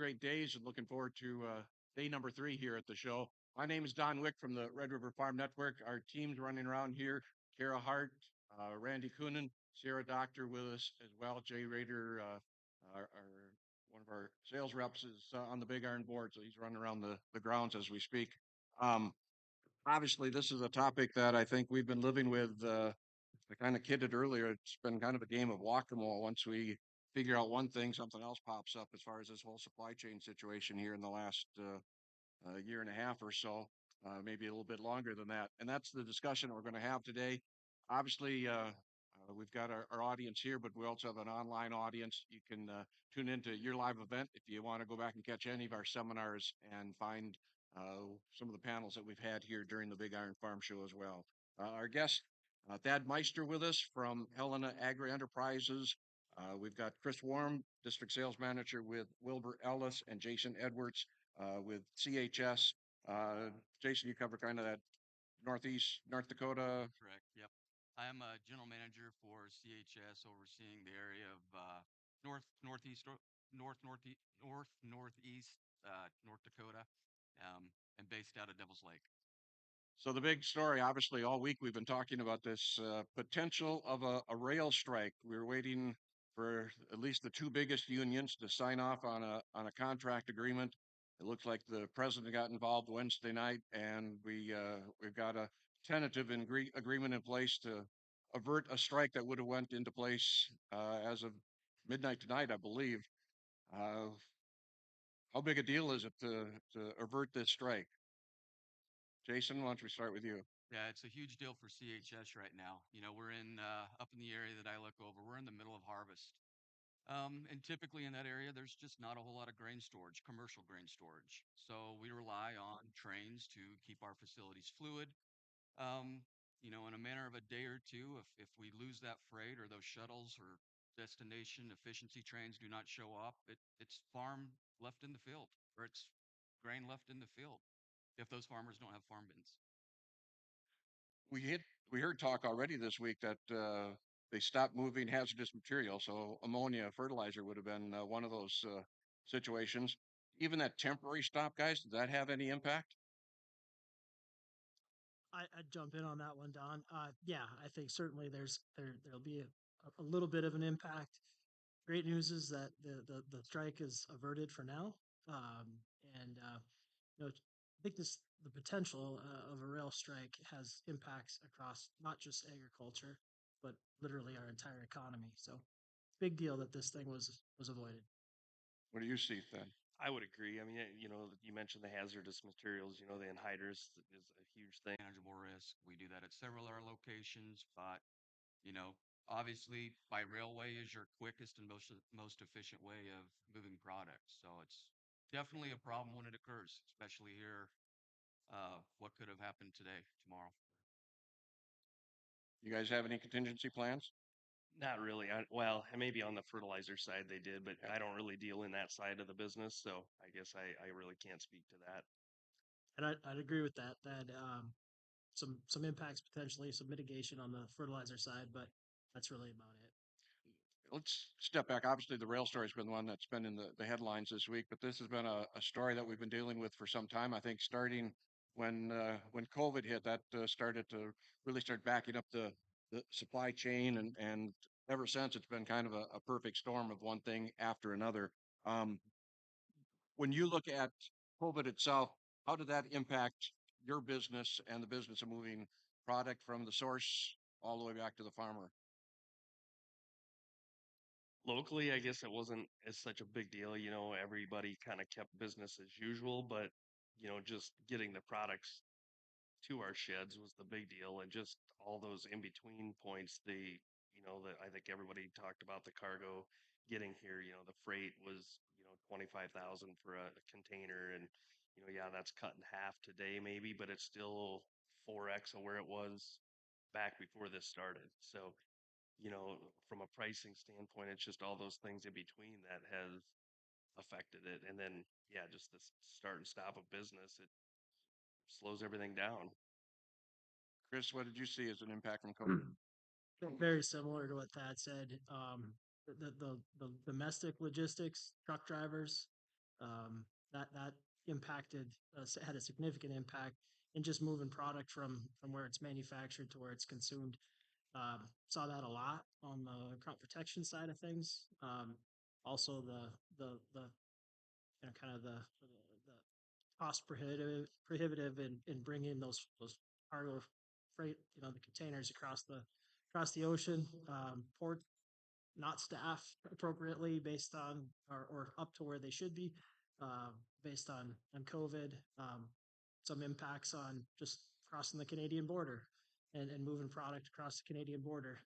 straight days and looking forward to day number three here at the show. My name is Don Wick from the Red River Farm Network. Our team's running around here. Kara Hart, Randy Coonan, Sarah Doctor with us as well. Jay Rader, one of our sales reps, is on the Big Iron board, so he's running around the grounds as we speak. Um, Obviously, this is a topic that I think we've been living with. I kind of kidded earlier. It's been kind of a game of whack-a-mole. Once we figure out one thing, something else pops up as far as this whole supply chain situation here in the last year and a half or so, maybe a little bit longer than that. And that's the discussion we're going to have today. Obviously, we've got our audience here, but we also have an online audience. You can tune into your live event if you want to go back and catch any of our seminars and find some of the panels that we've had here during the Big Iron Farm Show as well. Our guest, Thad Meister, with us from Helena Agri Enterprises. We've got Chris Warm, District Sales Manager with Wilbur Ellis, and Jason Edwards with CHS. Jason, you cover kind of that Northeast, North Dakota. Correct. Yep. I am a general manager for CHS, overseeing the area of northeast, northeast North Dakota, and based out of Devil's Lake. So the big story, obviously, all week we've been talking about this potential of a rail strike. We were waiting for at least the two biggest unions to sign off on a contract agreement. It looks like the president got involved Wednesday night, and we've got a tentative agreement in place to avert a strike that would have went into place as of midnight tonight, I believe. Uh, how big a deal is it to avert this strike? Jason, why don't we start with you? Yeah, it's a huge deal for CHS right now. We're in up in the area that I look over. We're in the middle of harvest. And typically in that area, there's just not a whole lot of grain storage, commercial grain storage. So we rely on trains to keep our facilities fluid. Um, in a matter of a day or two, if we lose that freight or those shuttles or destination efficiency trains do not show up, it's farm left in the field, or it's grain left in the field if those farmers don't have farm bins. we hit we heard talk already this week that they stopped moving hazardous material. So ammonia fertilizer would have been one of those situations. Even that temporary stop, guys, does that have any impact? I'd jump in on that one, Don. Yeah, I think certainly there'll be a little bit of an impact. Great news is that the strike is averted for now, um, and I think the potential of a rail strike has impacts across not just agriculture, but literally our entire economy. So, big deal that this thing was avoided. What do you see then? I would agree. I mean, you mentioned the hazardous materials, the anhydrous is a huge thing. Manageable risk. We do that at several of our locations, but you know, obviously by railway is your quickest and most efficient way of moving products. So it's definitely a problem when it occurs, especially here. What could have happened today, tomorrow? You guys have any contingency plans? Not really. Well, maybe on the fertilizer side they did, but Yeah. I don't really deal in that side of the business, so I guess I really can't speak to that. And I'd agree with that. That some impacts potentially, some mitigation on the fertilizer side, but that's really about it. Let's step back. Obviously, the rail story has been one that's been in the headlines this week, but this has been a story that we've been dealing with for some time. I think starting when COVID hit, that started to really start backing up the supply chain, and ever since it's been kind of a perfect storm of one thing after another. Um, when you look at COVID itself, how did that impact your business and the business of moving product from the source all the way back to the farmer? Locally, I guess it wasn't as such a big deal. Everybody kind of kept business as usual, but just getting the products to our sheds was the big deal, and just all those in between points. That I think everybody talked about the cargo getting here. The freight was 25,000 for a container, and yeah, that's cut in half today maybe, but it's still 4x of where it was back before this started. So from a pricing standpoint, it's just all those things in between that has affected it, and then yeah, just the start and stop of business, it slows everything down. Chris, what did you see as an impact from COVID? Very similar to what Thad said. The domestic logistics, truck drivers, That impacted had a significant impact in just moving product from where it's manufactured to where it's consumed. Saw that a lot on the crop protection side of things. Also the kind of the cost prohibitive in bringing those cargo freight, the containers across the ocean. Port not staffed appropriately based on or up to where they should be, uh, based on COVID. Some impacts on just crossing the Canadian border and moving product across the Canadian border.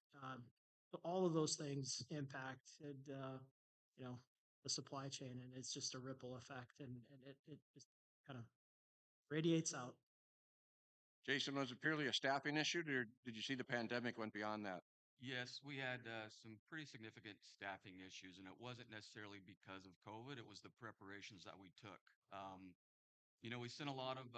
So all of those things impacted, you know, the supply chain, and it's just a ripple effect, and it just kind of radiates out. Jason, was it purely a staffing issue, or did you see the pandemic went beyond that? Yes, we had some pretty significant staffing issues, and it wasn't necessarily because of COVID. It was the preparations that we took. We sent a lot of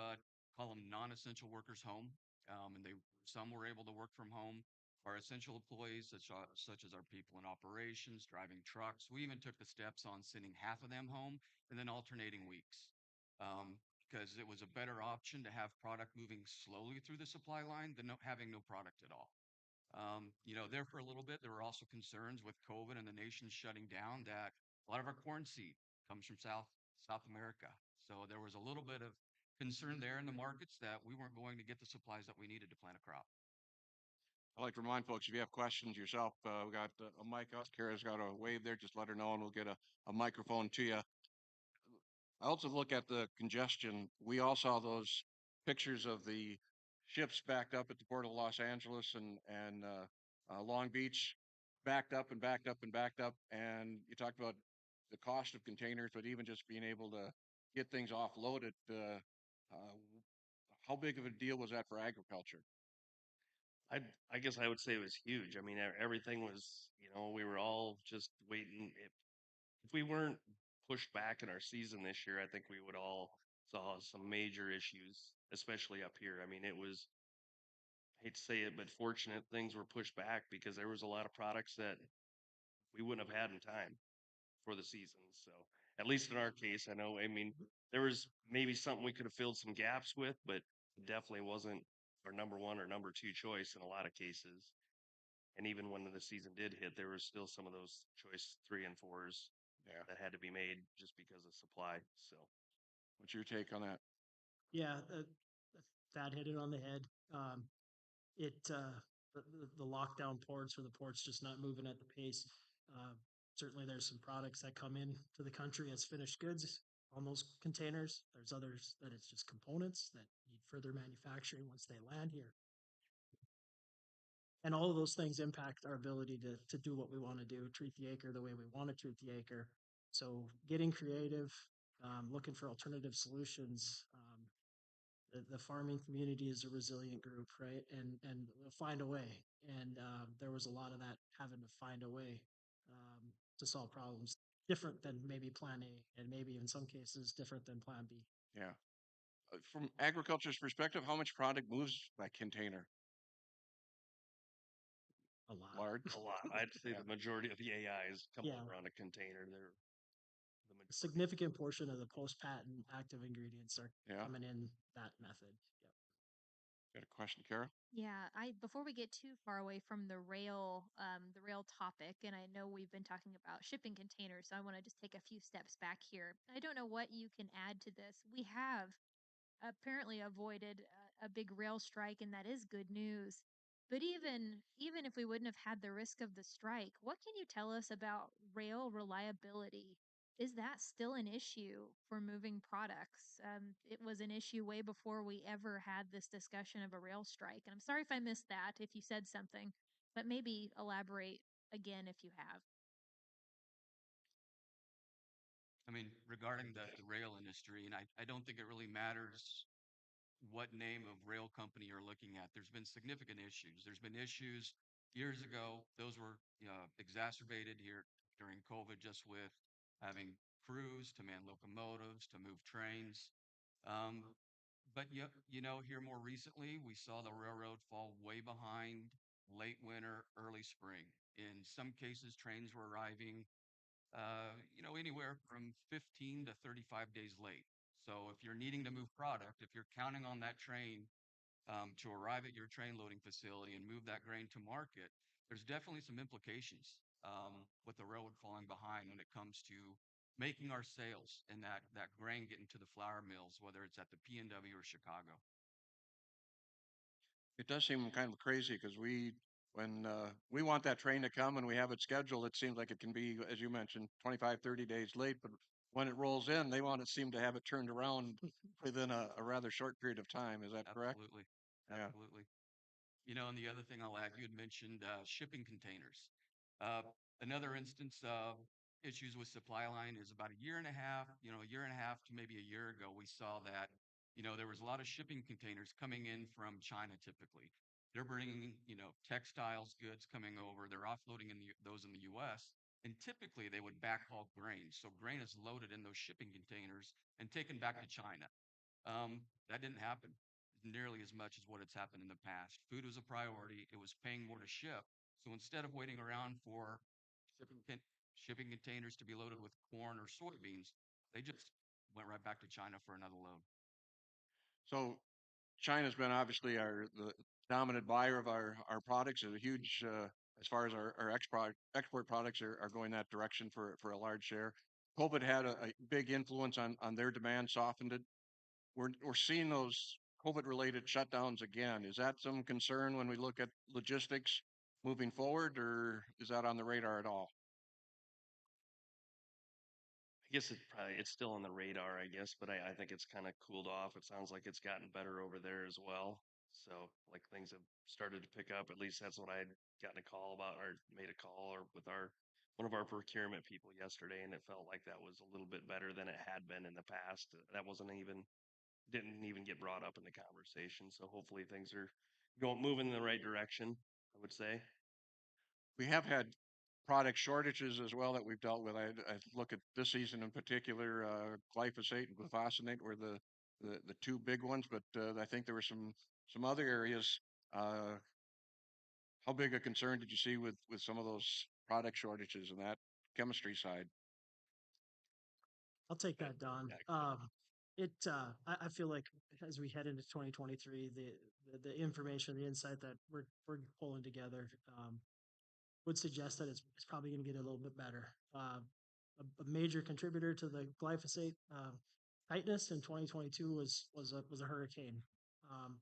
call them non-essential workers home, and some were able to work from home. Our essential employees, such as our people in operations, driving trucks, we even took the steps on sending half of them home and then alternating weeks, because it was a better option to have product moving slowly through the supply line than having no product at all. There for a little bit, there were also concerns with COVID and the nation shutting down that a lot of our corn seed comes from South America. So there was a little bit of concern there in the markets that we weren't going to get the supplies that we needed to plant a crop. I'd like to remind folks, if you have questions yourself, we got a mic up. Kara's got a wave there. Just let her know, and we'll get a microphone to you. I also look at the congestion. We all saw those pictures of the ships backed up at the port of Los Angeles and Long Beach, backed up and backed up and backed up. And you talked about the cost of containers, but even just being able to get things offloaded. Uh, how big of a deal was that for agriculture? I I guess I would say it was huge. I mean, everything was, we were all just waiting. If we weren't pushed back in our season this year, I think we would all saw some major issues, especially up here. I mean, it was, I hate to say it, but fortunate things were pushed back because there was a lot of products that we wouldn't have had in time for the season. So at least in our case, I know, I mean, there was maybe something we could have filled some gaps with, but it definitely wasn't our number one or number two choice in a lot of cases. And even when the season did hit, there was still some of those choice three and fours Yeah. that had to be made just because of supply. So What's your take on that? Yeah, that hit it on the head. It the lockdown ports or the ports just not moving at the pace. Uh, Certainly, there's some products that come in to the country as finished goods on those containers. There's others that it's just components that need further manufacturing once they land here. And all of those things impact our ability to do what we want to do, treat the acre the way we want to treat the acre. So getting creative, looking for alternative solutions. The farming community is a resilient group, right? And they'll find a way. And there was a lot of that having to find a way to solve problems different than maybe Plan A, and maybe in some cases different than Plan B. Yeah. From agriculture's perspective, how much product moves by container? A lot. Large. a lot. I'd say Yeah. the majority of the AIs come Yeah, over on a container. They're the a majority. significant portion of the post-patent active ingredients are Yeah. coming in that method. Yep. Got a question, Kara? Yeah, I before we get too far away from the rail topic, and I know we've been talking about shipping containers, so I want to just take a few steps back here. I don't know what you can add to this. We have apparently avoided a big rail strike, and that is good news. But even if we wouldn't have had the risk of the strike, what can you tell us about rail reliability? Is that still an issue for moving products? It was an issue way before we ever had this discussion of a rail strike. And I'm sorry if I missed that, if you said something, but maybe elaborate again if you have. I mean, regarding the rail industry, and I don't think it really matters what name of rail company you're looking at. There's been significant issues. There's been issues years ago. Those were exacerbated here during COVID, just with having crews to man locomotives, to move trains. Um, but here more recently, we saw the railroad fall way behind late winter, early spring. In some cases, trains were arriving anywhere from 15 to 35 days late. So if you're needing to move product, if you're counting on that train to arrive at your train loading facility and move that grain to market, there's definitely some implications with the railroad falling behind when it comes to making our sales and that grain getting to the flour mills, whether it's at the P&W or Chicago. It does seem kind of crazy because when we want that train to come and we have it scheduled, it seems like it can be, as you mentioned, 25, 30 days late. But when it rolls in, they want to seem to have it turned around within a rather short period of time. Is that correct? Absolutely. Yeah. Absolutely. And the other thing I'll add, you had mentioned shipping containers. Uh, Another instance of issues with supply line is about a year and a half to maybe a year ago, we saw that, there was a lot of shipping containers coming in from China typically. They're bringing, textiles, goods coming over, they're offloading those in the US, and typically they would backhaul grain. So grain is loaded in those shipping containers and taken back to China. That didn't happen nearly as much as what it's happened in the past. Food was a priority. It was paying more to ship. So instead of waiting around for shipping con- shipping containers to be loaded with corn or soybeans, they just went right back to China for another load. So China's been obviously the dominant buyer of our products. Is a huge as far as our export products are going that direction for a large share. COVID had a big influence on their demand, softened it. We're seeing those COVID related shutdowns again. Is that some concern when we look at logistics moving forward, or is that on the radar at all? I guess it's still on the radar, I guess, but I think it's kind of cooled off. It sounds like it's gotten better over there as well. So like things have started to pick up. At least that's what I had gotten a call about, or made a call or with our one of our procurement people yesterday, and it felt like that was a little bit better than it had been in the past. That wasn't even didn't even get brought up in the conversation. So hopefully things are going moving in the right direction, I would say. We have had product shortages as well that we've dealt with. I look at this season in particular, glyphosate and glufosinate were the two big ones, but I think there were some other areas. Uh, how big a concern did you see with some of those product shortages and that chemistry side? I'll take But that, Don. yeah, go ahead. I feel like as we head into 2023, the information, the insight that we're pulling together, would suggest that it's probably going to get a little bit better. A major contributor to the glyphosate tightness in 2022 was a hurricane. Um,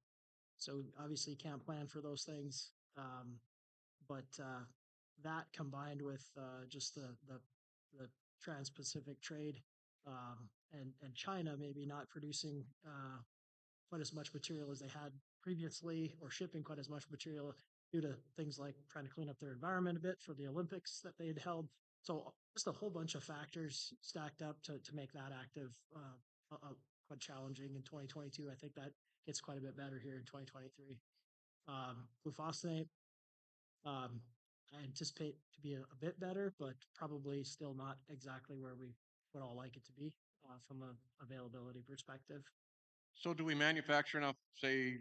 so obviously can't plan for those things. But that combined with just the trans-Pacific trade, and China maybe not producing quite as much material as they had previously, or shipping quite as much material due to things like trying to clean up their environment a bit for the Olympics that they had held. So just a whole bunch of factors stacked up to make that active quite challenging in 2022. I think that gets quite a bit better here in 2023. Glufosinate, um, I anticipate to be a bit better, but probably still not exactly where we would all like it to be from a availability perspective. So do we manufacture enough, say,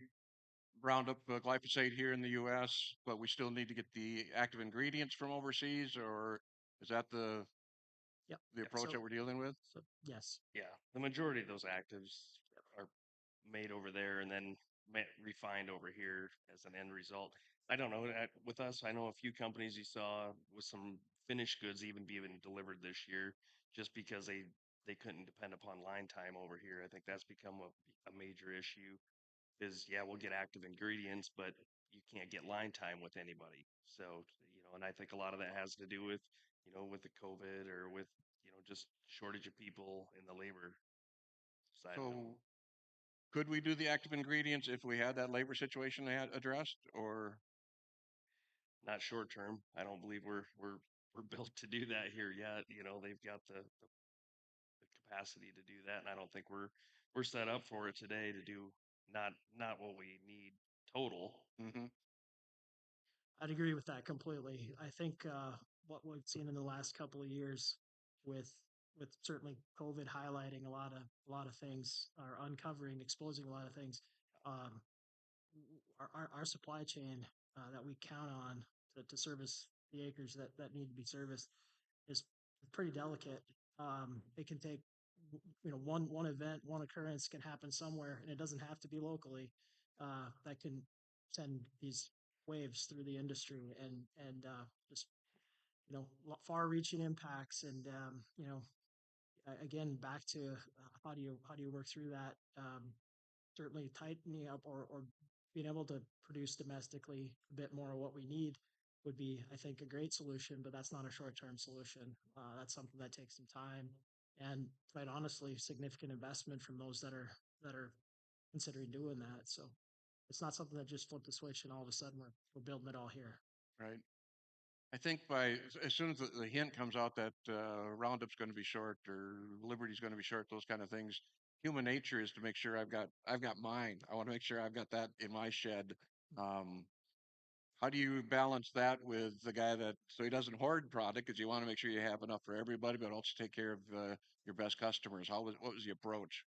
Roundup glyphosate here in the U.S., but we still need to get the active ingredients from overseas, or is that Yep. the Yep. approach So, that we're dealing with? so yes. Yeah, the majority of those actives are made over there and then refined over here as an end result. I don't know. With us, I know a few companies you saw with some finished goods even delivered this year, just because they couldn't depend upon line time over here. I think that's become a major issue. Is yeah, we'll get active ingredients, but you can't get line time with anybody. So and I think a lot of that has to do with with the COVID or with just shortage of people in the labor side of it. So could we do the active ingredients if we had that labor situation they had addressed, or Not short term. I don't believe we're built to do that here yet. They've got the capacity to do that, and I don't think we're set up for it today to do not what we need total. hmm I'd agree with that completely. I think what we've seen in the last couple of years with certainly COVID highlighting a lot of things, or uncovering, exposing a lot of things, um, our supply chain that we count on to service the acres that need to be serviced is pretty delicate. It can take, one event, one occurrence can happen somewhere, and it doesn't have to be locally. That can send these waves through the industry and just far-reaching impacts. And again, back to how do you work through that? Certainly tightening up or being able to produce domestically a bit more of what we need would be, I think, a great solution, but that's not a short-term solution. That's something that takes some time and, quite honestly, significant investment from those that are considering doing that. So it's not something that just flip the switch and all of a sudden we're building it all here. right? I think as soon as the hint comes out that Roundup's going to be short or Liberty's going to be short, those kind of things, human nature is to make sure I've got mine. I want to make sure I've got that in my shed. Um, how do you balance that with the guy that so he doesn't hoard product because you want to make sure you have enough for everybody, but also take care of your best customers? What was the approach?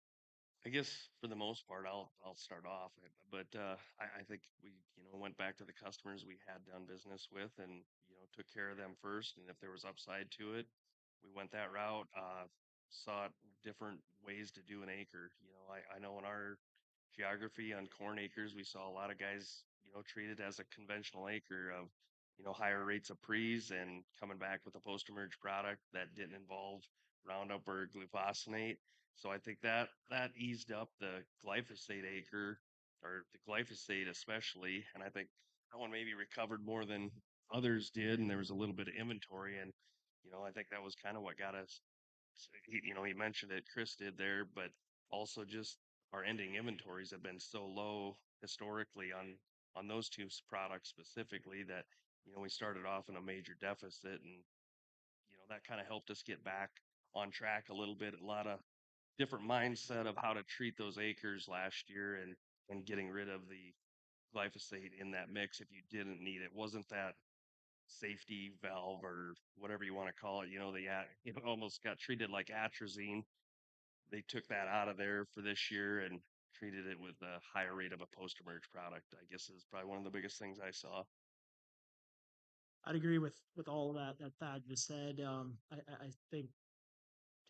I guess for the most part, I'll start off, I think we went back to the customers we had done business with, and took care of them first. And if there was upside to it, we went that route. Sought different ways to do an acre. I know in our geography on corn acres, we saw a lot of guys treat it as a conventional acre of higher rates of pre's and coming back with a post-emerge product that didn't involve Roundup or glufosinate. So I think that eased up the glyphosate acre or the glyphosate especially, and I think that one maybe recovered more than others did, and there was a little bit of inventory, and I think that was kind of what got us. He mentioned it, Chris did there, but also just our ending inventories have been so low historically on those two products specifically that we started off in a major deficit, and that kind of helped us get back on track a little bit. A lot of different mindset of how to treat those acres last year and getting rid of the glyphosate in that mix if you didn't need it. Wasn't that safety valve or whatever you want to call it? It almost got treated like atrazine. They took that out of there for this year and treated it with a higher rate of a post-emerge product. I guess is probably one of the biggest things I saw. I'd agree with all of that Thad just said. I think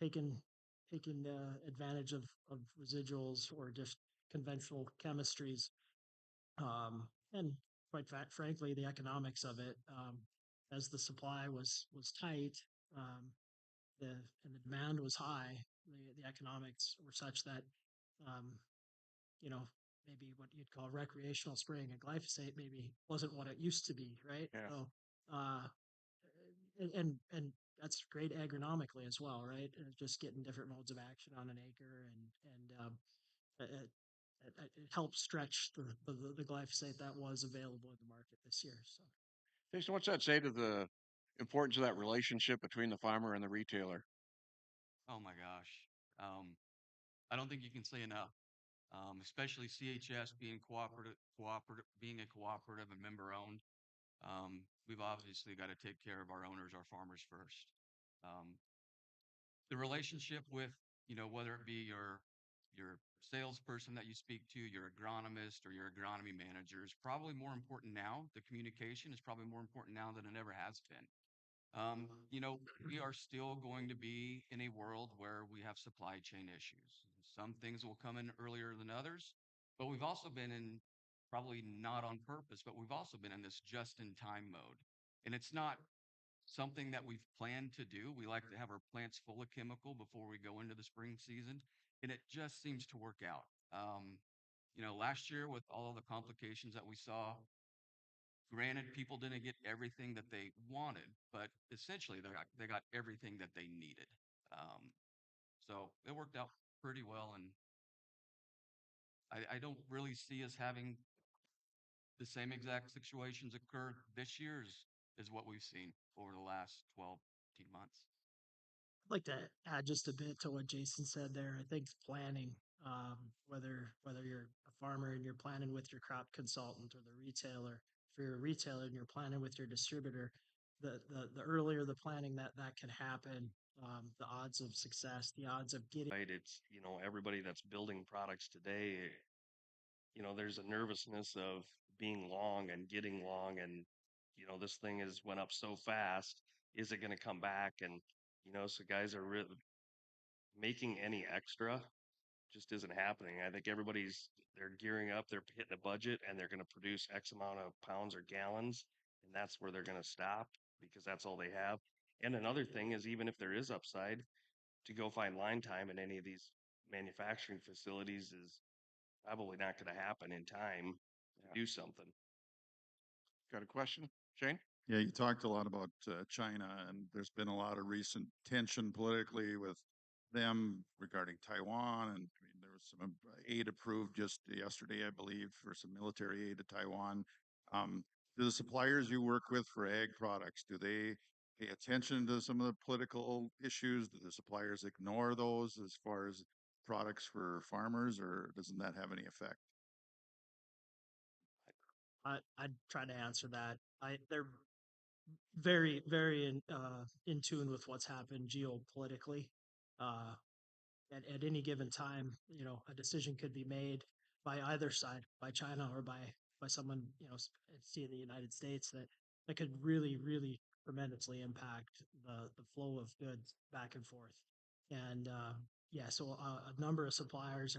taking taking advantage of residuals or just conventional chemistries, and frankly, the economics of it, as the supply was tight, um, the and the demand was high. The economics were such that, um, you know, maybe what you'd call recreational spraying of glyphosate maybe wasn't what it used to be, right? Yeah. So, uh, and that's great agronomically as well, right? Just getting different modes of action on an acre, and it helps stretch the glyphosate that was available in the market this year. So Jason, what's that say to the importance of that relationship between the farmer and the retailer? Oh my gosh. Um, I don't think you can say enough. Especially CHS being being a cooperative and member owned. We've obviously got to take care of our owners, our farmers first. Um, the relationship with, whether it be your salesperson that you speak to, your agronomist or your agronomy manager is probably more important now. The communication is probably more important now than it ever has been. We are still going to be in a world where we have supply chain issues. Some things will come in earlier than others, but we've also been in, probably not on purpose, but we've also been in this just in time mode. And it's not something that we've planned to do. We like to have our plants full of chemical before we go into the spring season, and it just seems to work out. Last year with all of the complications that we saw, granted, people didn't get everything that they wanted, but essentially they got everything that they needed. Um, so it worked out pretty well, and I don't really see us having the same exact situations occur this year as what we've seen over the last 12, 18 months. I'd like to add just a bit to what Jason said there. I think planning, whether you're a farmer and you're planning with your crop consultant or the retailer, if you're a retailer and you're planning with your distributor, the earlier the planning that can happen, the odds of success, the odds of getting Right? It's everybody that's building products today. There's a nervousness of being long and getting long, and this thing has went up so fast. Is it going to come back? And So guys are really making any extra just isn't happening. I think they're gearing up, they're hitting a budget, and they're going to produce X amount of pounds or gallons, and that's where they're going to stop because that's all they have. And another thing is, even if there is upside, to go find line time in any of these manufacturing facilities is probably not going to happen in time to Yeah. do something. Got a question, Shane? Yeah, you talked a lot about China, and there's been a lot of recent tension politically with them regarding Taiwan. And I mean, there was some aid approved just yesterday, I believe, for some military aid to Taiwan. Do the suppliers you work with for ag products, do they pay attention to some of the political issues? Do the suppliers ignore those as far as products for farmers, or doesn't that have any effect? I'd try to answer that. They're very, very in tune with what's happened geopolitically. Uh, at any given time, a decision could be made by either side, by China or by someone, see in the United States that could really, really tremendously impact the flow of goods back and forth. And yeah, so a number of suppliers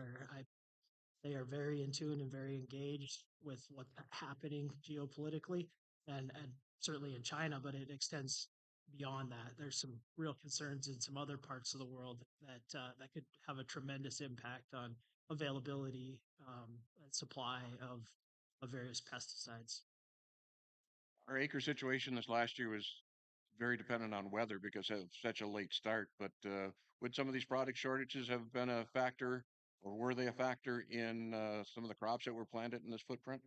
they are very in tune and very engaged with what's happening geopolitically and certainly in China, but it extends beyond that. There's some real concerns in some other parts of the world that could have a tremendous impact on availability and supply of various pesticides. Our acre situation this last year was very dependent on weather because of such a late start. But would some of these product shortages have been a factor, or were they a factor in some of the crops that were planted in this footprint?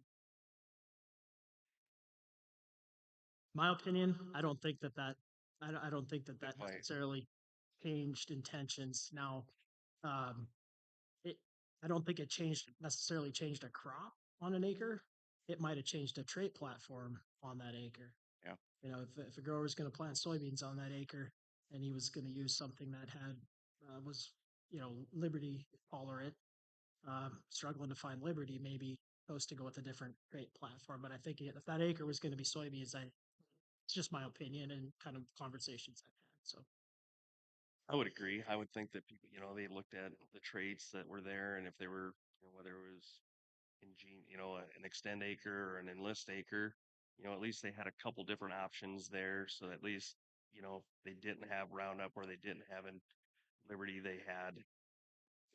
My opinion, I don't think that Good that point. necessarily changed intentions. Now, um, it I don't think it necessarily changed a crop on an acre. It might have changed a trait platform on that acre. Yeah. If a grower was going to plant soybeans on that acre and he was going to use something that had was Liberty tolerant, struggling to find Liberty, maybe chose to go with a different trait platform. But I think if that acre was going to be soybeans, it's just my opinion and kind of conversations I've had. So I would agree. I would think that people, they looked at the traits that were there, and if they were, whether it was an extend acre or an enlist acre, at least they had a couple different options there. So at least, if they didn't have Roundup or they didn't have in Liberty, they had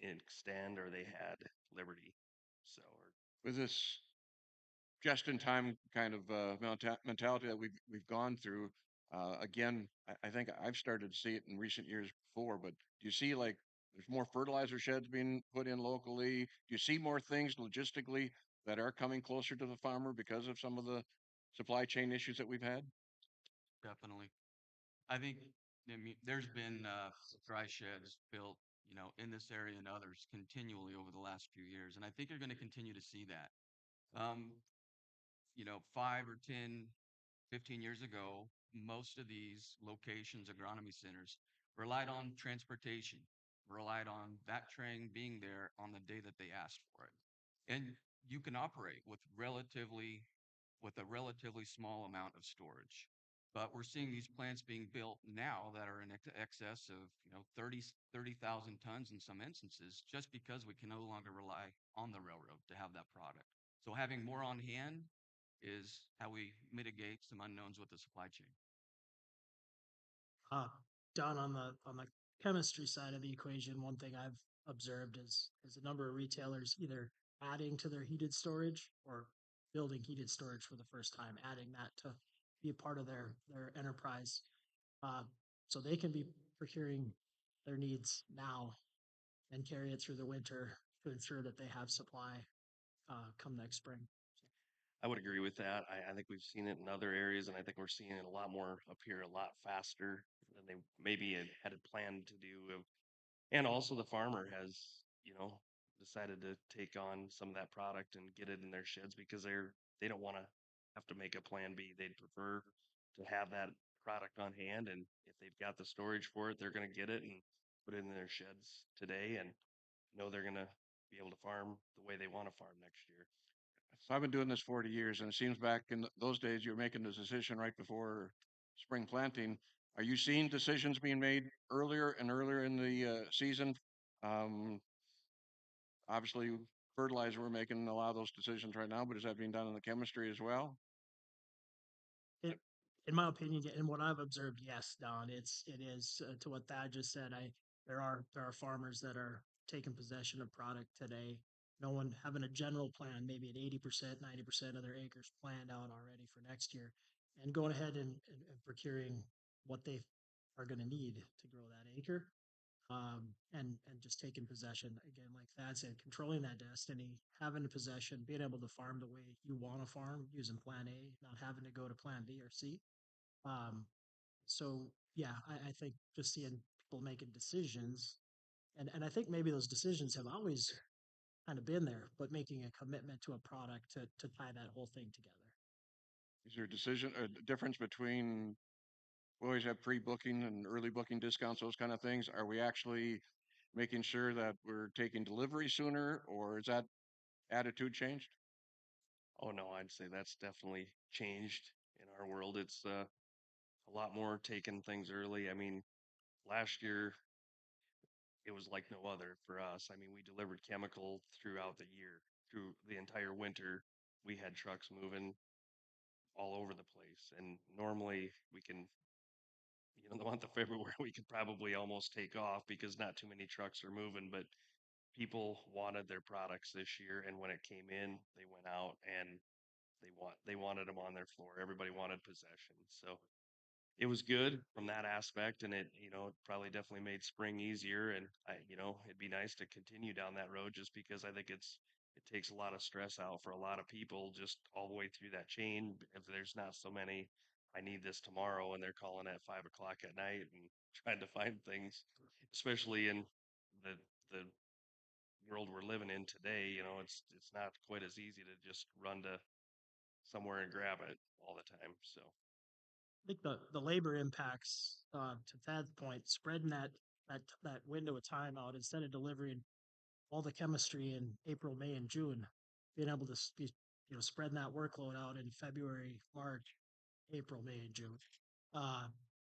extend or they had Liberty. So, or With this just-in-time kind of mentality that we've gone through, again, I think I've started to see it in recent years before. But do you see like there's more fertilizer sheds being put in locally? Do you see more things logistically that are coming closer to the farmer because of some of the supply chain issues that we've had? Definitely. I think, I mean, there's been dry sheds built, in this area and others continually over the last few years. And I think you're going to continue to see that. 5 or 10, 15 years ago, most of these locations, agronomy centers, relied on transportation, relied on that train being there on the day that they asked for it. And you can operate with a relatively small amount of storage. But we're seeing these plants being built now that are in excess of, 30,000 tons in some instances, just because we can no longer rely on the railroad to have that product. So having more on hand is how we mitigate some unknowns with the supply chain. uh, Don, on the chemistry side of the equation, one thing I've observed is a number of retailers either adding to their heated storage or building heated storage for the first time, adding that to be a part of their enterprise, uh, so they can be procuring their needs now and carry it through the winter to ensure that they have supply come next spring. I would agree with that. I think we've seen it in other areas, and I think we're seeing it a lot more up here a lot faster than they maybe had planned to do. And also the farmer has, you know, decided to take on some of that product and get it in their sheds because they don't want to have to make a plan B. They'd prefer to have that product on hand, and if they've got the storage for it, they're going to get it and put it in their sheds today and know they're going to be able to farm the way they want to farm next year. So I've been doing this 40 years, and it seems back in those days you were making the decision right before spring planting. Are you seeing decisions being made earlier and earlier in the season? Um, Obviously, fertilizer, we're making a lot of those decisions right now, but is that being done in the chemistry as well? In, in my opinion, and what I've observed, yes, Don, it is to what Thad just said. There are farmers that are taking possession of product today. No one having a general plan, maybe at 80%, 90% of their acres planned out already for next year, and going ahead and procuring what they are going to need to grow that acre. And just taking possession again, like Thad said, controlling that destiny, having a possession, being able to farm the way you want to farm using Plan A, not having to go to Plan B or C. Um, so yeah, I think just seeing people making decisions, and I think maybe those decisions have always kind of been there, but making a commitment to a product to tie that whole thing together. Is there a difference between we always have pre-booking and early booking discounts, those kind of things? Are we actually making sure that we're taking delivery sooner, or is that attitude changed? Oh no, I'd say that's definitely changed in our world. It's a lot more taking things early. I mean, last year it was like no other for us. I mean, we delivered chemical throughout the year, through the entire winter. We had trucks moving all over the place. And normally we can, the month of February, we could probably almost take off because not too many trucks are moving, but people wanted their products this year. And when it came in, they went out and they wanted them on their floor. Everybody wanted possession. So it was good from that aspect, and it probably definitely made spring easier. And it'd be nice to continue down that road just because I think it takes a lot of stress out for a lot of people just all the way through that chain. If there's not so many, I need this tomorrow, and they're calling at 5 o'clock at night and trying to find things, especially in the the world we're living in today. It's not quite as easy to just run to somewhere and grab it all the time. So. I think the labor impacts, to Thad's point, spreading that window of time out instead of delivering all the chemistry in April, May, and June, being able to be, spreading that workload out in February, March, April, May, and June. Uh,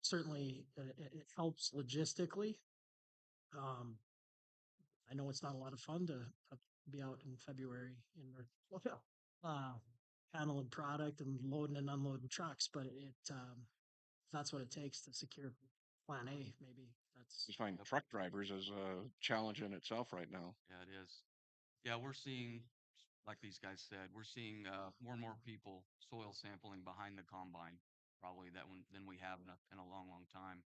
Certainly, it helps logistically. Um, I know it's not a lot of fun to be out in February in uh, handling product and loading and unloading trucks, but if that's what it takes to secure Plan A, maybe that's Just find truck drivers as a challenge in itself right now. Yeah, it is. Yeah, we're seeing, like these guys said, we're seeing more and more people soil sampling behind the combine, probably that one than we have in a long, long time.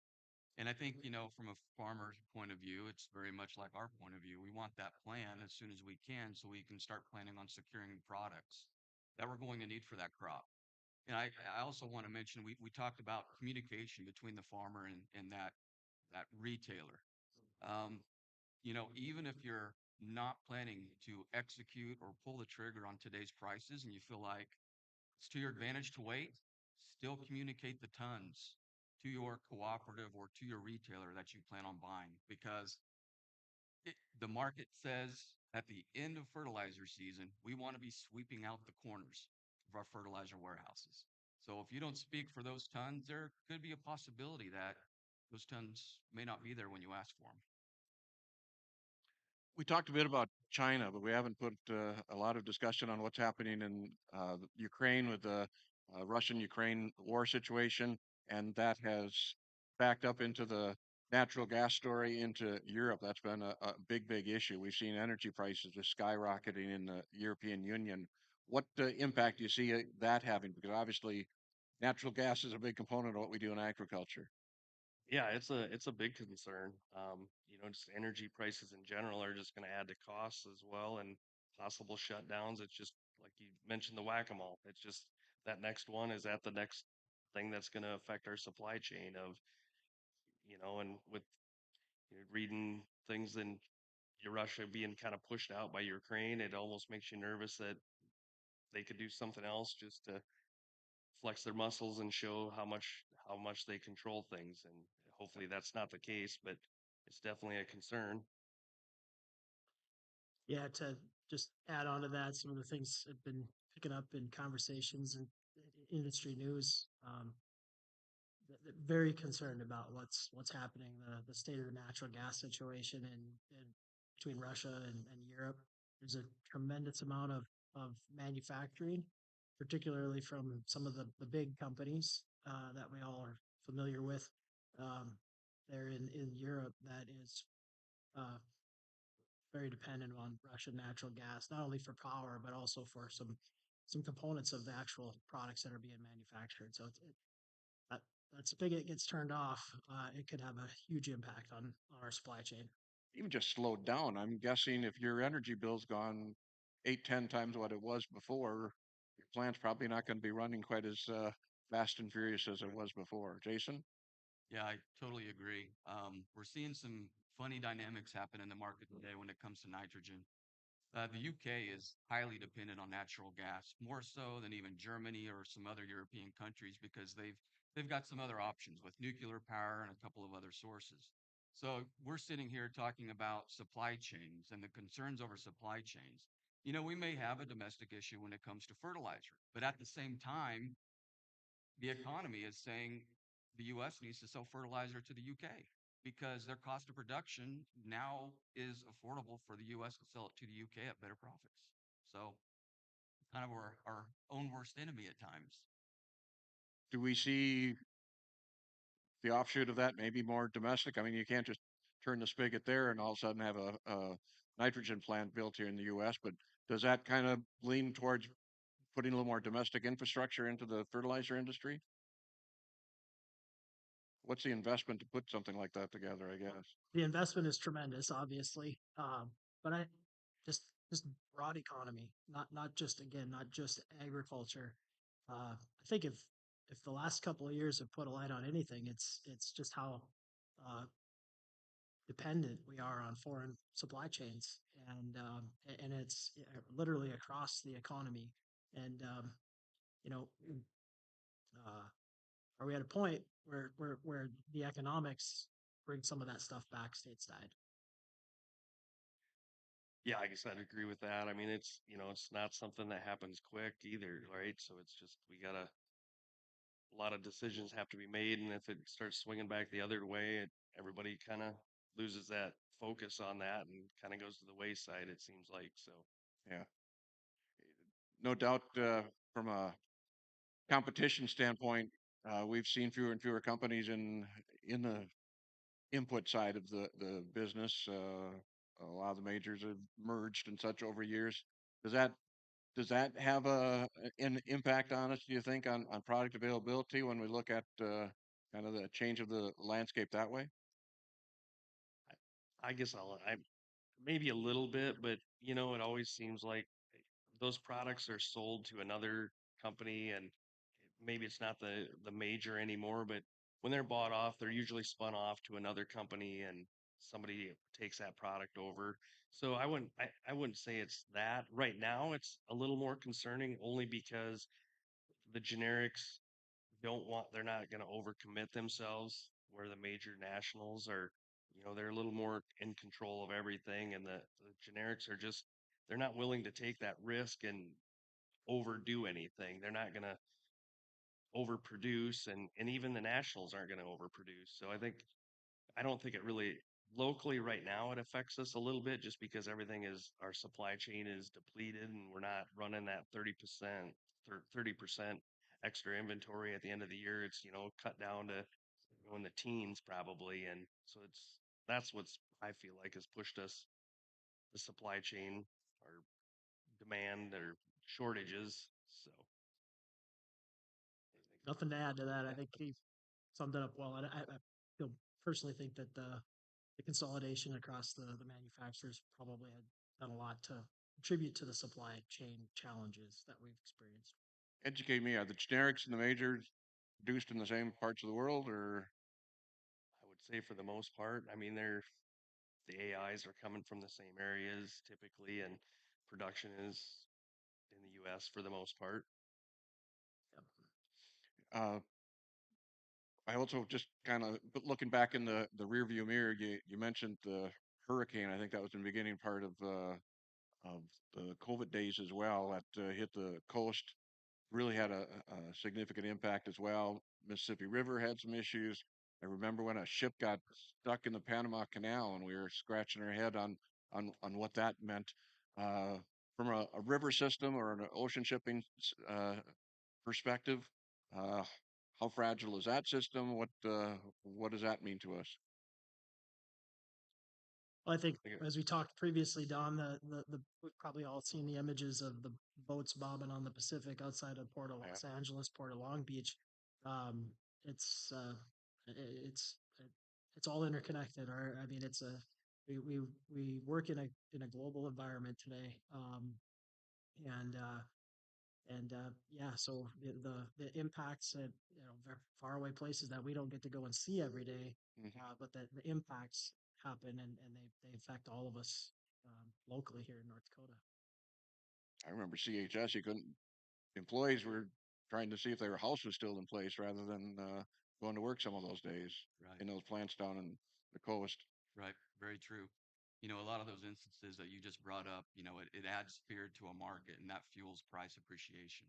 And I think, from a farmer's point of view, it's very much like our point of view. We want that plan as soon as we can so we can start planning on securing products that we're going to need for that crop. And I also want to mention we talked about communication between the farmer and that retailer. Um, even if you're not planning to execute or pull the trigger on today's prices and you feel like it's to your advantage to wait, still communicate the tons to your cooperative or to your retailer that you plan on buying because the market says at the end of fertilizer season, we want to be sweeping out the corners of our fertilizer warehouses. So if you don't speak for those tons, there could be a possibility that those tons may not be there when you ask for them. We talked a bit about China, but we haven't put a lot of discussion on what's happening in Ukraine with the Russian-Ukraine war situation, and that has backed up into the natural gas story into Europe. That's been a big, big issue. We've seen energy prices just skyrocketing in the European Union. What impact do you see that having? Because obviously, natural gas is a big component of what we do in agriculture. Yeah, it's a big concern. Just energy prices in general are just going to add to costs as well, and possible shutdowns. It's just like you mentioned the whack-a-mole. It's just that next one is at the next thing that's going to affect our supply chain and with reading things in Russia being kind of pushed out by Ukraine, it almost makes you nervous that they could do something else just to flex their muscles and show how much they control things. And hopefully that's not the case, but it's definitely a concern. yeah. To just add on to that, some of the things I've been picking up in conversations and industry news. very concerned about what's happening, the state of the natural gas situation in between Russia and Europe. There's a tremendous amount of manufacturing, particularly from some of the big companies that we all are familiar with um, there in Europe that is uh, very dependent on Russian natural gas, not only for power but also for some components of the actual products that are being manufactured. So that that spigot gets turned off, it could have a huge impact on our supply chain. Even just slowed down. I'm guessing if your energy bill's gone 8, 10 times what it was before, your plant's probably not going to be running quite as fast and furious as it was before. Jason? Yeah, I totally agree. We're seeing some funny dynamics happen in the market today when it comes to nitrogen. The UK is highly dependent on natural gas, more so than even Germany or some other European countries because they've got some other options with nuclear power and a couple of other sources. So we're sitting here talking about supply chains and the concerns over supply chains. You know, we may have a domestic issue when it comes to fertilizer, but at the same time, the economy is saying the US needs to sell fertilizer to the UK because their cost of production now is affordable for the US to sell it to the UK at better profits. So, kind of our own worst enemy at times. Do we see the offshoot of that, maybe more domestic? I mean, you can't just turn the spigot there and all of a sudden have a nitrogen plant built here in the U.S., but does that kind of lean towards putting a little more domestic infrastructure into the fertilizer industry? What's the investment to put something like that together, I guess? The investment is tremendous, obviously, but I just broad economy, not just again, not just agriculture. I think if the last couple of years have put a light on anything, it's just how uh, dependent we are on foreign supply chains, and it's literally across the economy. And you know, uh, are we at a point where the economics bring some of that stuff back stateside? Yeah, I guess I'd agree with that. I mean, it's, it's not something that happens quick either, right? So it's just, a lot of decisions have to be made. And if it starts swinging back the other way, everybody kind of loses that focus on that and kind of goes to the wayside, it seems like. So, Yeah, no doubt from a competition standpoint, we've seen fewer and fewer companies in the input side of the business. A lot of the majors have merged and such over years. Does that does that have an impact on us? Do you think on product availability when we look at kind of the change of the landscape that way? I guess I maybe a little bit, but it always seems like those products are sold to another company, and maybe it's not the major anymore, but when they're bought off, they're usually spun off to another company, and somebody takes that product over. So I wouldn't say it's that. Right now it's a little more concerning only because the generics they're not going to overcommit themselves, where the major nationals are, they're a little more in control of everything, and the generics are just, they're not willing to take that risk and overdo anything. They're not going to overproduce, and even the nationals aren't going to overproduce. So I don't think it really, locally right now, it affects us a little bit just because everything is, our supply chain is depleted and we're not running that 30%, 30% extra inventory at the end of the year. It's, cut down to, in the teens probably. And so that's what's, I feel like, has pushed us, the supply chain or demand or shortages. So anything Nothing to add to that. I yeah. think he summed it up well. And I feel personally think that the consolidation across the manufacturers probably had done a lot to contribute to the supply chain challenges that we've experienced. Educate me. Are the generics and the majors produced in the same parts of the world, or I would say for the most part, I mean, the AIs are coming from the same areas typically, and production is in the US for the most part. Yep. uh, I also just kind of looking back in the rearview mirror. You mentioned the hurricane. I think that was in the beginning part of the COVID days as well. That hit the coast. Really had a significant impact as well. Mississippi River had some issues. I remember when a ship got stuck in the Panama Canal and we were scratching our head on what that meant. Uh, from a river system or an ocean shipping perspective, uh, how fragile is that system? What does that mean to us? Well, I think I think as we talked previously, Don, we've probably all seen the images of the boats bobbing on the Pacific outside of Port of Yeah, Los Angeles, Port of Long Beach. Um, it's I- it's it's all interconnected. I mean, we we we work in a global environment today, and yeah, so the impacts at far away places that we don't get to go and see every day, mhm. but that the impacts happen and they affect all of us locally here in North Dakota. I remember CHS. You couldn't employees were trying to see if their house was still in place rather than going to work some of those days Right. in those plants down in the coast. Right. Very true. A lot of those instances that you just brought up, it adds fear to a market and that fuels price appreciation.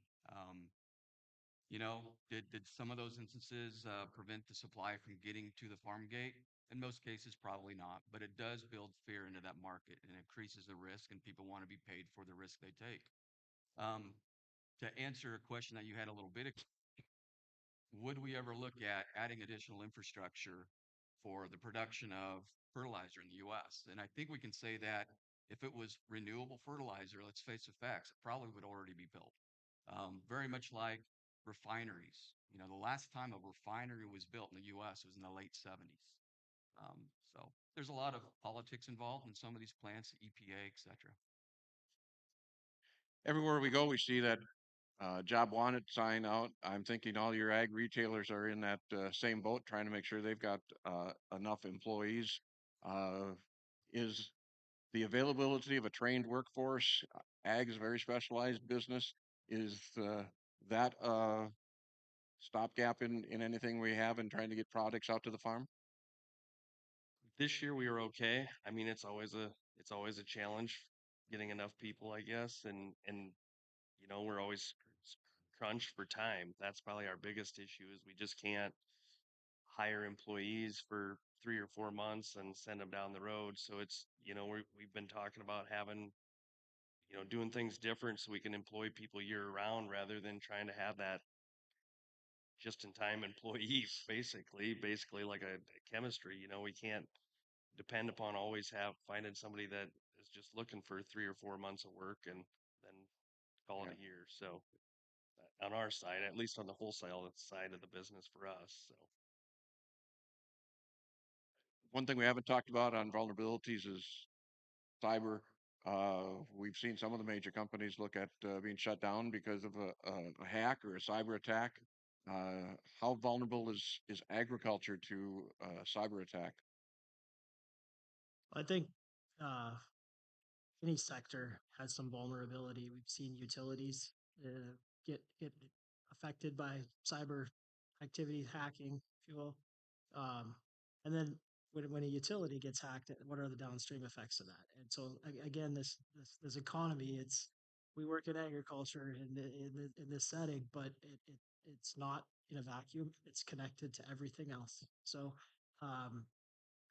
Did some of those instances prevent the supply from getting to the farm gate? In most cases, probably not, but it does build fear into that market and increases the risk, and people want to be paid for the risk they take. Um, to answer a question that you had a little bit ago, would we ever look at adding additional infrastructure for the production of fertilizer in the US? And I think we can say that if it was renewable fertilizer, let's face the facts, it probably would already be built. Very much like refineries. The last time a refinery was built in the US was in the late 70s. So there's a lot of politics involved in some of these plants, the EPA, et cetera. Everywhere we go, we see that job wanted sign out. I'm thinking all your ag retailers are in that same boat, trying to make sure they've got enough employees. Uh, is the availability of a trained workforce? Ag is a very specialized business. Is that a stopgap in anything we have in trying to get products out to the farm? this year we were okay. I mean, it's always a challenge getting enough people, I guess, and we're always crunched for time. That's probably our biggest issue is we just can't hire employees for 3 or 4 months and send them down the road. So it's, we've been talking about having, doing things different so we can employ people year round rather than trying to have that just in time employee, basically like a chemistry. We can't depend upon always have finding somebody that is just looking for 3 or 4 months of work and then call Yeah. it a year. So on our side, at least on the wholesale side of the business for us. So One thing we haven't talked about on vulnerabilities is cyber. We've seen some of the major companies look at being shut down because of a hack or a cyber attack. How vulnerable is agriculture to cyber attack? I think uh, any sector has some vulnerability. We've seen utilities get affected by cyber activity, hacking, if you will. Um, and then when a utility gets hacked, what are the downstream effects of that? And so again, this economy, we work in agriculture in this setting, but it's not in a vacuum. It's connected to everything else. So um,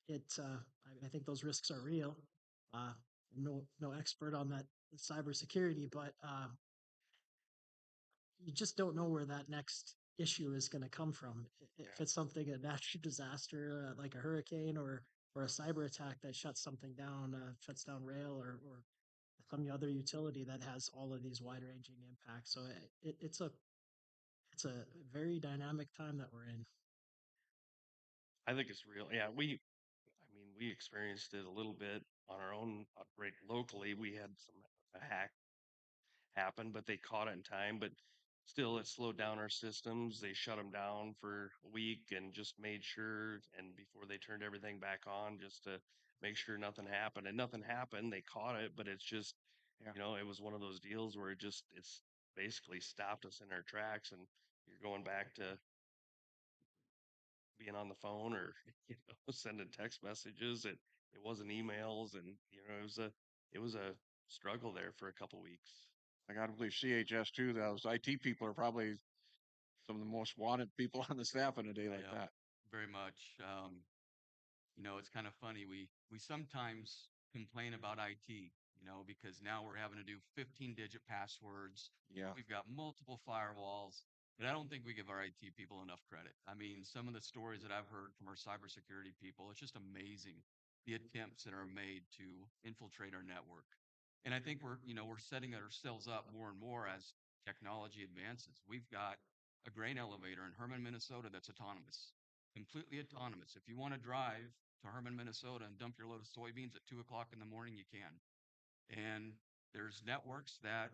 I think those risks are real. No expert on that cybersecurity, but you just don't know where that next issue is going to come from. If it's something a natural disaster like a hurricane or a cyber attack that shuts something down, shuts down rail or some other utility that has all of these wide ranging impacts. So it's a very dynamic time that we're in. I think it's real. Yeah, I mean, we experienced it a little bit on our own right locally. We had a hack happen, but they caught it in time. But still, it slowed down our systems. They shut them down for a week and just made sure. And before they turned everything back on, just to make sure nothing happened. And nothing happened. They caught it, but it's just, Yeah, it was one of those deals where it's basically stopped us in our tracks. And you're going back to being on the phone or sending text messages. It wasn't emails, and it was a struggle there for a couple weeks. I got to believe CHS too. Those IT people are probably some of the most wanted people on the staff on a day like Yep, that. very much. It's kind of funny. We sometimes complain about IT, because now we're having to do 15-digit passwords. Yeah. We've got multiple firewalls, but I don't think we give our IT people enough credit. I mean, some of the stories that I've heard from our cybersecurity people, it's just amazing the attempts that are made to infiltrate our network. And I think we're setting ourselves up more and more as technology advances. We've got a grain elevator in Herman, Minnesota that's autonomous, completely autonomous. If you want to drive to Herman, Minnesota and dump your load of soybeans at 2 o'clock in the morning, you can. And there's networks that,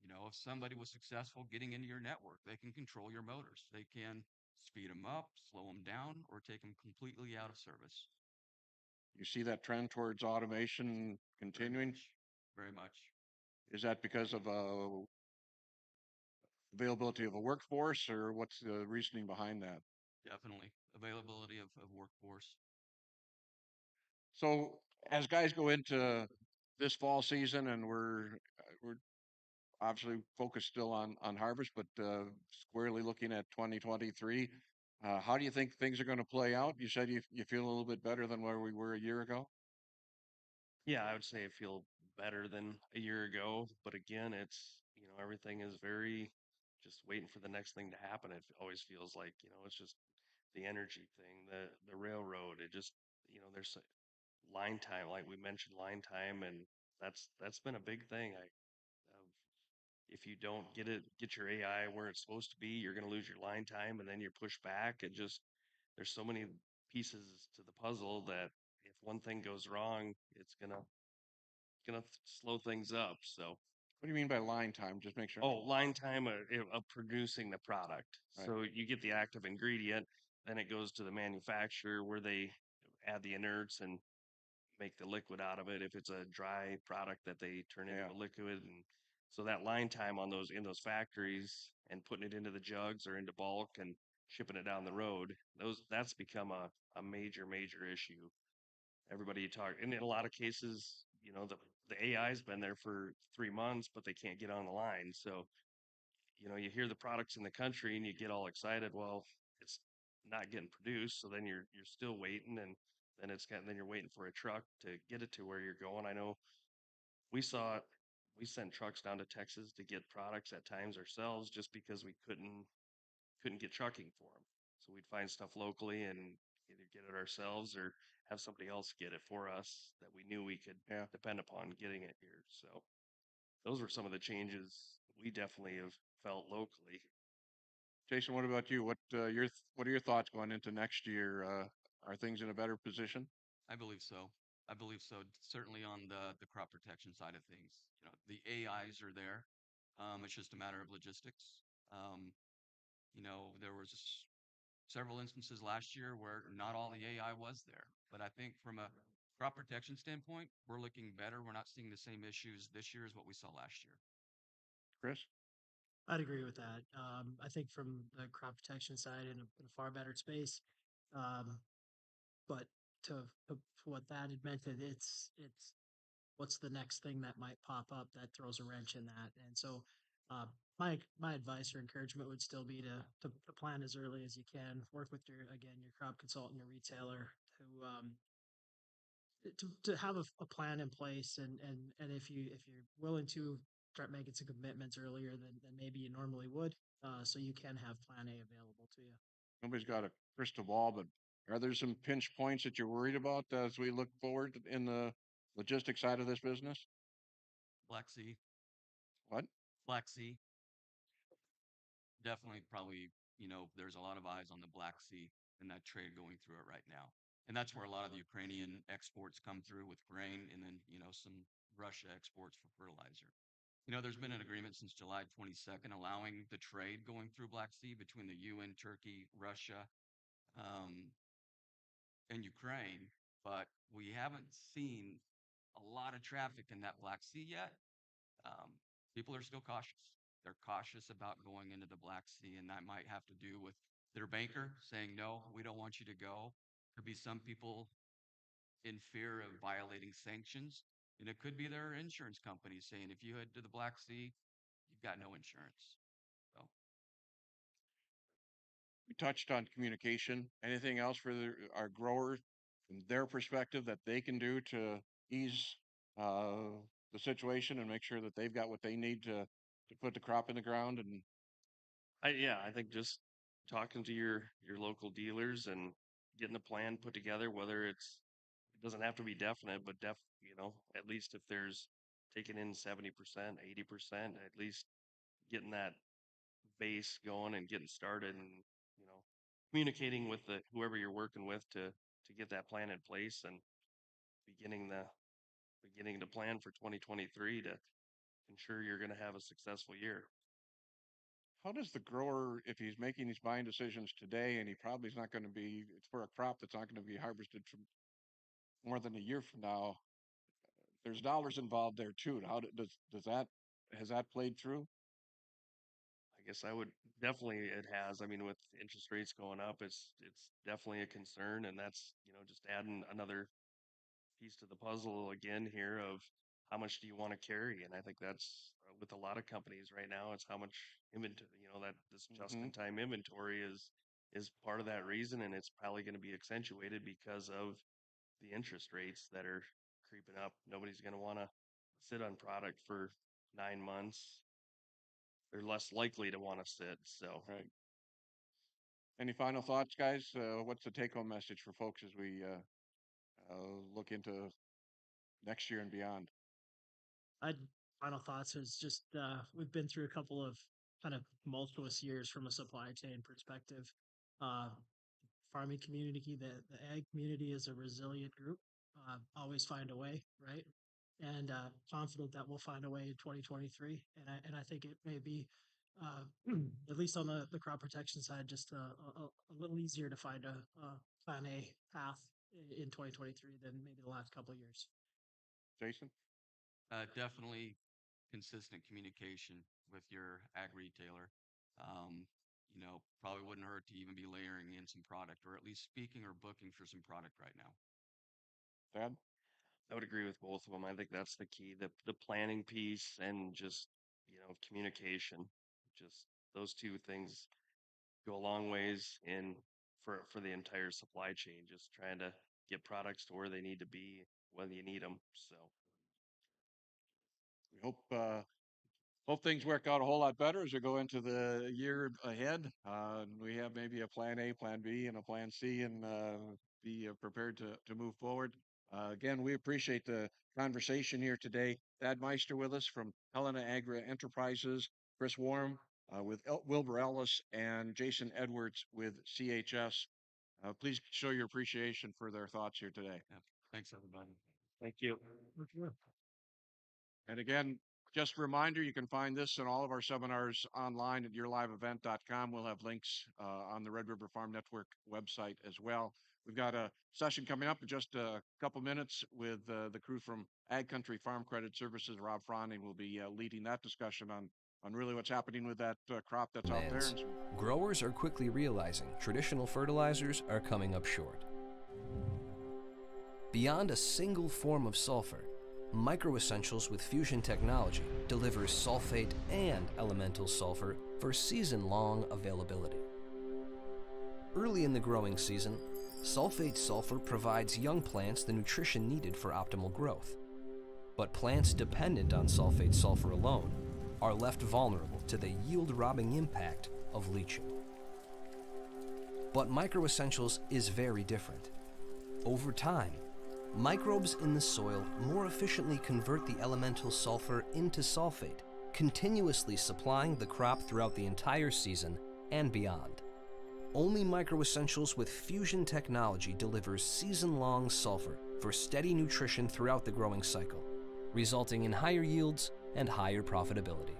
if somebody was successful getting into your network, they can control your motors. They can speed them up, slow them down, or take them completely out of service. You see that trend towards automation Very continuing? much. Very much. Is that because of availability of a workforce, or what's the reasoning behind that? Definitely. Availability of workforce. So as guys go into this fall season, and we're obviously focused still on harvest, but squarely looking at 2023. How do you think things are going to play out? You said you feel a little bit better than where we were a year ago. Yeah, I would say I feel better than a year ago, but again, everything is very just waiting for the next thing to happen. It always feels like, it's just the energy thing, the railroad. It just, there's line time, like we mentioned, line time, and that's been a big thing. If you don't get your AI where it's supposed to be, you're going to lose your line time, and then you're pushed back. There's so many pieces to the puzzle that if one thing goes wrong, it's gonna slow things up. So, What do you mean by line time? Just make sure. oh, line time of producing the product. Right. So you get the active ingredient, then it goes to the manufacturer where they add the inerts and make the liquid out of it. If it's a dry product that they turn into Yeah. a liquid, and so that line time on those in those factories and putting it into the jugs or into bulk and shipping it down the road, that's become a major issue. Everybody you talk, and in a lot of cases, the AI's been there for 3 months, but they can't get on the line. So, you hear the products in the country and you get all excited. Well, it's not getting produced, so then you're still waiting, and then you're waiting for a truck to get it to where you're going. I know we saw it. We sent trucks down to Texas to get products at times ourselves just because we couldn't get trucking for them. So we'd find stuff locally and either get it ourselves or have somebody else get it for us that we knew we could Yeah. depend upon getting it here. So those were some of the changes we definitely have felt locally. Jason, what about you? What are your thoughts going into next year? Are things in a better position? I believe so. I believe so. Certainly on the crop protection side of things. The AIs are there. It's just a matter of logistics. There was several instances last year where not all the AI was there. But I think from a crop protection standpoint, we're looking better. We're not seeing the same issues this year as what we saw last year. Chris? I'd agree with that. I think from the crop protection side in a far better space. Um, but to what Thad had mentioned, it's what's the next thing that might pop up that throws a wrench in that. And so, my advice or encouragement would still be to plan as early as you can. Work with your crop consultant, your retailer, to have a plan in place, and if you're willing to start making some commitments earlier than maybe you normally would, so you can have plan A available to you. Nobody's got a crystal ball, but are there some pinch points that you're worried about as we look forward in the logistics side of this business? Black Sea, What? Black Sea, definitely probably, there's a lot of eyes on the Black Sea and that trade going through it right now. And that's where a lot of the Ukrainian exports come through with grain and then, some Russia exports for fertilizer. There's been an agreement since July 22nd allowing the trade going through Black Sea between the UN, Turkey, Russia, um, and Ukraine, but we haven't seen a lot of traffic in that Black Sea yet. Um, People are still cautious. They're cautious about going into the Black Sea, and that might have to do with their banker saying, no, we don't want you to go. Could be some people in fear of violating sanctions. And it could be their insurance company saying, if you head to the Black Sea, you've got no insurance. So We touched on communication. Anything else for our growers from their perspective that they can do to ease uh, the situation and make sure that they've got what they need to put the crop in the ground? And I think just talking to your local dealers and getting a plan put together, whether it doesn't have to be definite, but at least if there's taking in 70%, 80%, at least getting that base going and getting started and, you know, communicating with the whoever you're working with to get that plan in place and beginning the beginning to plan for 2023 to ensure you're going to have a successful year. how does the grower, if he's making these buying decisions today and he probably is not going to be, it's for a crop that's not going to be harvested from more than a year from now, there's dollars involved there too. Does that, has that played through? I guess I would definitely it has. I mean, with interest rates going up, it's definitely a concern, and that's just adding another piece to the puzzle again here of how much do you want to carry, and I think that's with a lot of companies right now. It's how much inventory, that this Hmm. just-in-time inventory is part of that reason, and it's probably going to be accentuated because of the interest rates that are creeping up. Nobody's going to want to sit on product for 9 months. They're less likely to want to sit. So Right. Any final thoughts, guys? What's the take-home message for folks as we look into next year and beyond? I final thoughts is just we've been through a couple of kind of tumultuous years from a supply chain perspective. Uh, Farming community, the ag community is a resilient group. Always find a way, right? And confident that we'll find a way in 2023. And I think it may be, at least on the crop protection side, just a little easier to find a plan A path in 2023 than maybe the last couple of years. Jason? Definitely consistent communication with your ag retailer. Um, probably wouldn't hurt to even be layering in some product or at least speaking or booking for some product right now. Dad? I would agree with both of them. I think that's the key, the planning piece and just, communication. Just those two things go a long ways in for the entire supply chain, just trying to get products to where they need to be when you need them. So We hope things work out a whole lot better as we go into the year ahead. And we have maybe a plan A, plan B, and a plan C, and be prepared to move forward. Again, we appreciate the conversation here today. Thad Meister with us from Helena Agri Enterprises, Chris Warm with Wilbur Ellis, and Jason Edwards with CHS. Please show your appreciation for their thoughts here today. Yeah. Thanks, everybody. thank you. And again, just a reminder, you can find this and all of our seminars online at yourliveevent.com. We'll have links on the Red River Farm Network website as well. We've got a session coming up in just a couple minutes with the crew from Ag Country Farm Credit Services. Rob Froning will be leading that discussion on really what's happening with that crop that's out there. And Growers are quickly realizing traditional fertilizers are coming up short. Beyond a single form of sulfur, Microessentials with Fusion technology delivers sulfate and elemental sulfur for season-long availability. Early in the growing season, sulfate sulfur provides young plants the nutrition needed for optimal growth. But plants dependent on sulfate sulfur alone are left vulnerable to the yield-robbing impact of leaching. But Microessentials is very different. Over time, microbes in the soil more efficiently convert the elemental sulfur into sulfate, continuously supplying the crop throughout the entire season and beyond. Only Microessentials with Fusion technology delivers season-long sulfur for steady nutrition throughout the growing cycle, resulting in higher yields and higher profitability.